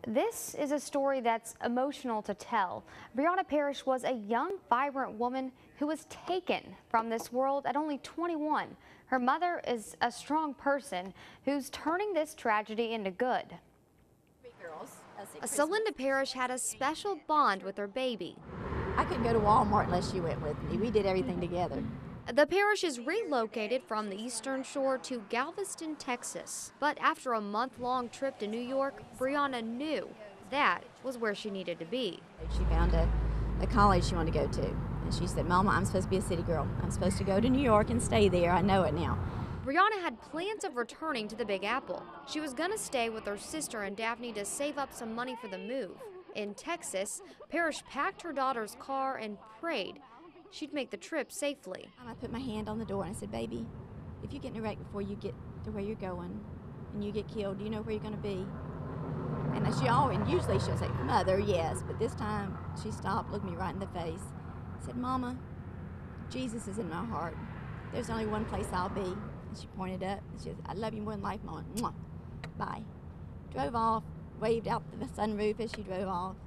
This is a story that's emotional to tell. Brianna Parrish was a young, vibrant woman who was taken from this world at only 21. Her mother is a strong person who's turning this tragedy into good. Celinda Parrish had a special bond with her baby. I couldn't go to Walmart unless she went with me. We did everything together. The Parrishes relocated from the Eastern Shore to Galveston, Texas. But after a month-long trip to New York, Brianna knew that was where she needed to be. She found a college she wanted to go to. And she said, "Mama, I'm supposed to be a city girl. I'm supposed to go to New York and stay there. I know it now." Brianna had plans of returning to the Big Apple. She was going to stay with her sister and Daphne to save up some money for the move. In Texas, Parrish packed her daughter's car and prayed she'd make the trip safely. I put my hand on the door and I said, "Baby, if you get in a wreck before you get to where you're going and you get killed, do you know where you're going to be?" And usually she'll say, "Mother, yes," but this time she stopped, looked me right in the face, said, "Mama, Jesus is in my heart. There's only one place I'll be." And she pointed up and she said, "I love you more than life, Mama. Mwah. Bye." Drove off, waved out the sunroof as she drove off.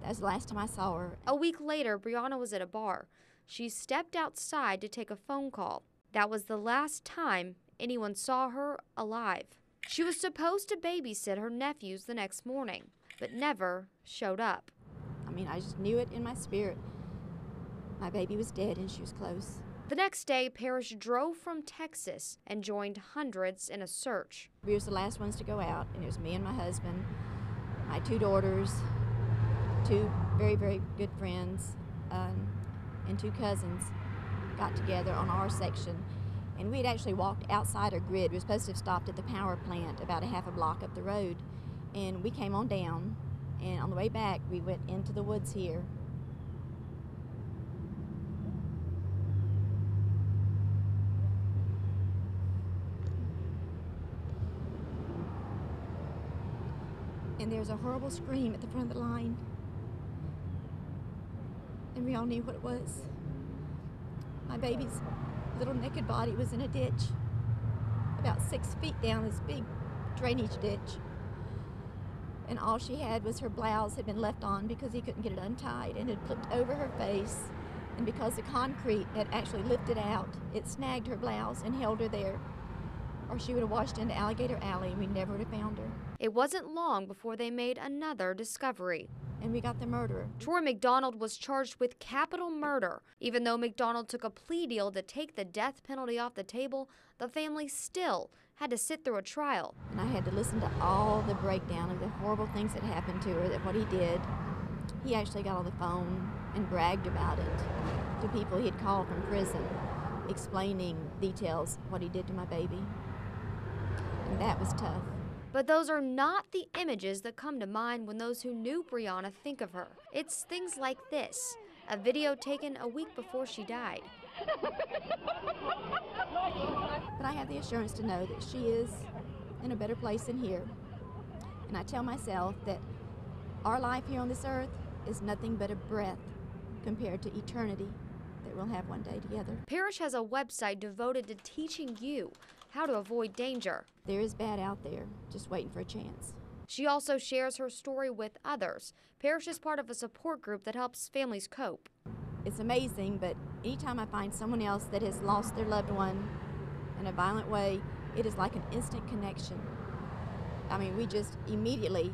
That was the last time I saw her. A week later, Brianna was at a bar. She stepped outside to take a phone call. That was the last time anyone saw her alive. She was supposed to babysit her nephews the next morning, but never showed up. I just knew it in my spirit. My baby was dead and she was close. The next day, Parrish drove from Texas and joined hundreds in a search. We were the last ones to go out, and it was me and my husband, my two daughters, two very, very good friends, and two cousins got together on our section. And we had actually walked outside our grid. We were supposed to have stopped at the power plant about a half a block up the road. And we came on down, and on the way back, we went into the woods here. And there's a horrible scream at the front of the line. And we all knew what it was. My baby's little naked body was in a ditch, about 6 feet down this big drainage ditch. And all she had was her blouse had been left on because he couldn't get it untied, and had flipped over her face. And because the concrete had actually lifted out, it snagged her blouse and held her there. Or she would have washed into Alligator Alley and we never would have found her. It wasn't long before they made another discovery. And we got the murderer. Troy McDonald was charged with capital murder. Even though McDonald took a plea deal to take the death penalty off the table, the family still had to sit through a trial. And I had to listen to all the breakdown of the horrible things that happened to her, that what he did. He actually got on the phone and bragged about it to people he had called from prison, explaining details what he did to my baby. And that was tough. But those are not the images that come to mind when those who knew Brianna think of her. It's things like this, a video taken a week before she died. But I have the assurance to know that she is in a better place than here. And I tell myself that our life here on this earth is nothing but a breath compared to eternity that we'll have one day together. Parrish has a website devoted to teaching you how to avoid danger. There is bad out there, just waiting for a chance. She also shares her story with others. Parrish is part of a support group that helps families cope. It's amazing, but anytime I find someone else that has lost their loved one in a violent way, it is like an instant connection. We just immediately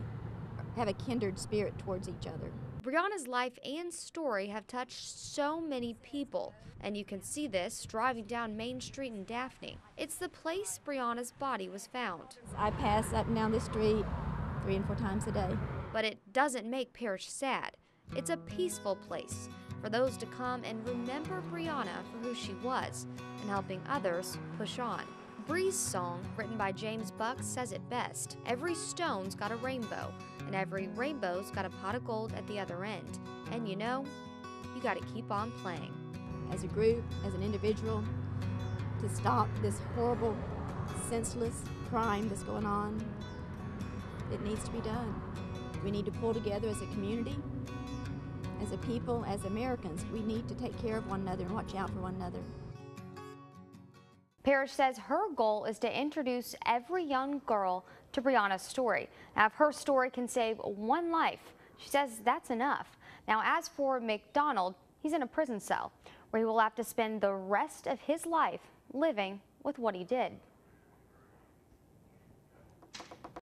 have a kindred spirit towards each other. Brianna's life and story have touched so many people, and you can see this driving down Main Street in Daphne. It's the place Brianna's body was found. I pass up and down this street 3 and 4 times a day. But it doesn't make Parrish sad. It's a peaceful place for those to come and remember Brianna for who she was and helping others push on. Bree's song, written by James Buck, says it best. Every stone's got a rainbow, and every rainbow's got a pot of gold at the other end. And you know, you gotta keep on playing. As a group, as an individual, to stop this horrible, senseless crime that's going on, it needs to be done. We need to pull together as a community, as a people, as Americans. We need to take care of one another and watch out for one another. Parrish says her goal is to introduce every young girl to Brianna's story. Now, if her story can save one life, she says that's enough. Now, as for McDonald, he's in a prison cell where he will have to spend the rest of his life living with what he did.